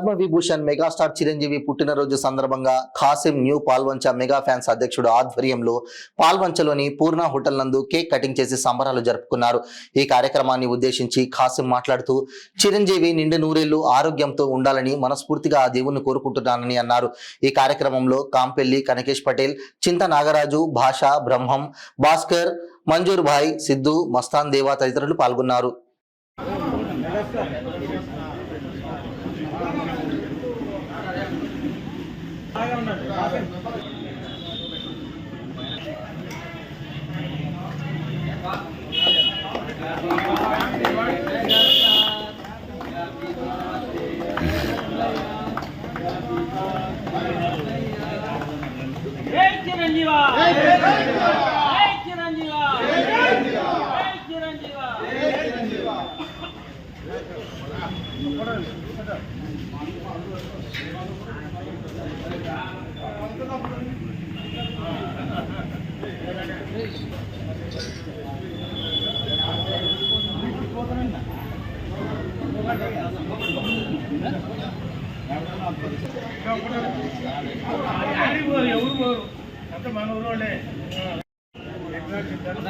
Padma Vibhushan megastar Chiranjeevi పుట్టినరోజు సందర్భంగా Khasim new Palvancha mega fans అధ్యక్షుడు ఆధ్వర్యంలో పాల్వంచలోని పూర్ణ హోటల్ నందు కేక్ కటింగ్ చేసి సంబరాలు జరుపుకున్నారు. ఈ కార్యక్రమాన్ని ఉద్దేశించి ఖాసిం మాట్లాడుతూ చిరంజీవి నిండు నూరేళ్లు ఆరోగ్యంతో ఉండాలని మనస్ఫూర్తిగా ఆ దేవుణ్ణి కోరుకుంటున్నానని అన్నారు. ఈ కార్యక్రమంలో కాంపెల్లి కనకేష్ పటేల్, చింత నాగరాజు, భాష, బ్రహ్మం, భాస్కర్, మంజూర్ భాయ్, సిద్ధు, మస్తాన్ దేవా తదితరులు పాల్గొన్నారు.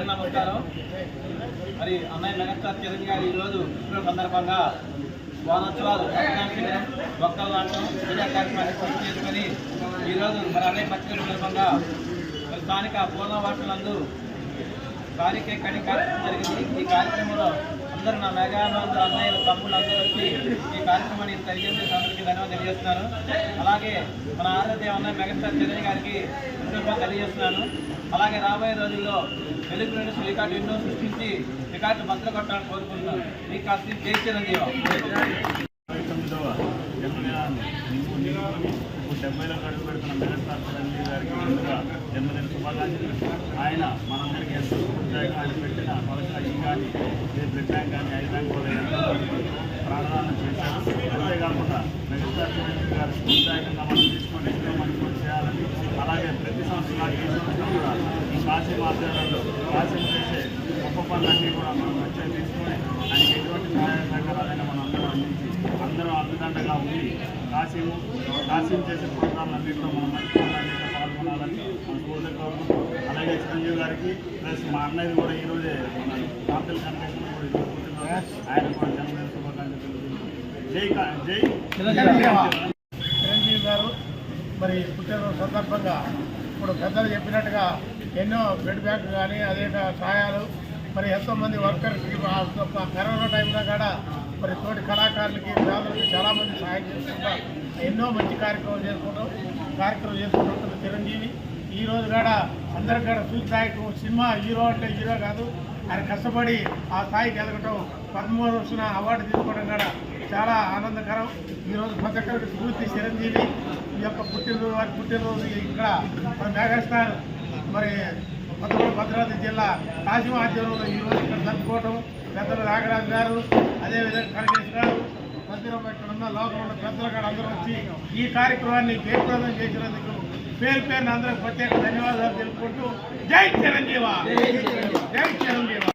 నమస్కారం. మరి అన్నయ్య మెగాస్టార్ చిరంజీవి గారు ఈరోజు సందర్భంగా వానోత్సవాలు ఒక్కలు ఆడటం విజయ కార్యక్రమాన్ని పూర్తి చేసుకొని ఈరోజు మరి అన్నయ్య పత్రిక సందర్భంగా స్థానిక పూర్ణ వార్తలందు భారీ కేక్ కటింగ్ కార్యక్రమం జరిగింది. ఈ కార్యక్రమంలో అందరూ నా మెగానందరూ అన్నయ్యలు తమ్ముళ్ళు అందరూ వచ్చి ఈ కార్యక్రమాన్ని తెలియజేసి అందరికీ ధన్యవాదాలు తెలియజేస్తున్నాను. అలాగే మన ఆరాధ్య అన్నయ్య మెగాస్టార్ చిరంజీవి గారికి తెలియజేస్తున్నాను. అలాగే రాబోయే రోజుల్లో వెలుగు రికార్డు ఎన్నో సృష్టించి రికార్డు బద్దలు కొట్టాలని కోరుకుంటున్నాను. మీ కాస్త జై చిరంజీవి. 70లో అడుగు పెడుతున్న మెగాస్టార్ చిరంజీవి గారికి ముందుగా జన్మదిన శుభాకాంక్షలు. ఆయన మనందరికీ ఎంతో ఉత్సాహంగా ఆయన పెట్టిన పథకాలు కానీ బ్లడ్ బ్యాంక్ కానీ ఐ బ్యాంక్ ప్రాణదానం చేశారు. అంతేకాకుండా మెగాస్టార్ చిరంజీవి గారు ఉత్సాహంగా మనం తీసుకొని ఎంతో మంచి పని చేయాలని, అలాగే ప్రతి సంవత్సరం ఈ సంవత్సరం కూడా ఈ కాశీ ఆధ్వర్యంలో కాశీ చేసే గొప్ప పనులన్నీ కూడా మనం మంచిగా తీసుకొని ఆయనకి ఎటువంటి సహాయ సహకారాలైనా మనం అందరం అందించి అందరం అందుదండగా ఉండి కాశీ చేసే ప్రోగ్రాంలన్నింటిలో మనం మంచి పనులన్నింటిలో పాల్గొనాలని మన కోరుకుంటూ, అలాగే చిరంజీవి గారికి ప్లస్ మా అన్నయ్య కూడా ఈరోజే మన కాంపెల్ కనకేషన్ కూడా ఈరోజు పుట్టినరోజు, ఆయన కూడా జన్మదిన శుభాకాంక్షలు. జై చిరంజీవి గారు మరి పుట్టినరోజు సందర్భంగా ఇప్పుడు పెద్దలు చెప్పినట్టుగా ఎన్నో బ్లడ్ బ్యాంక్ కానీ అదే సహాయాలు మరి ఎంతోమంది వర్కర్స్కి కరోనా టైంలో కూడా మరి తోటి కళాకారులకి పేదలకి చాలామంది సహాయం చేసుకుంటా ఎన్నో మంచి కార్యక్రమం చేసుకుంటున్న చిరంజీవి ఈరోజు కూడా అందరికి కూడా చూసాయటం సినిమా హీరో అంటే హీరో కాదు, ఆయన కష్టపడి ఆ స్థాయికి ఎదగటం, పద్మవిభూషణ అవార్డు తీసుకోవడం కూడా చాలా ఆనందకరం. ఈరోజు ప్రతి ఒక్కరికి స్ఫూర్తి చిరంజీవి ఈ యొక్క పుట్టినరోజు ఇక్కడ మన మెగాస్టార్ మరి భద్రాద్రి జిల్లా కాశీ ఆధ్వర్యంలో ఈరోజు ఇక్కడ జరుపుకోవటం, పెద్దలు నాగరాజు గారు, అదేవిధంగా కనకేష్ గారు, మధ్యలో ఇక్కడ ఉన్న లోకల్ ఉన్న పెద్దలు కూడా అందరూ వచ్చి ఈ కార్యక్రమాన్ని జయప్రదం చేసినందుకు పేరున అందరూ ప్రత్యేక ధన్యవాదాలు తెలుపుకుంటూ జై చిరంజీవి.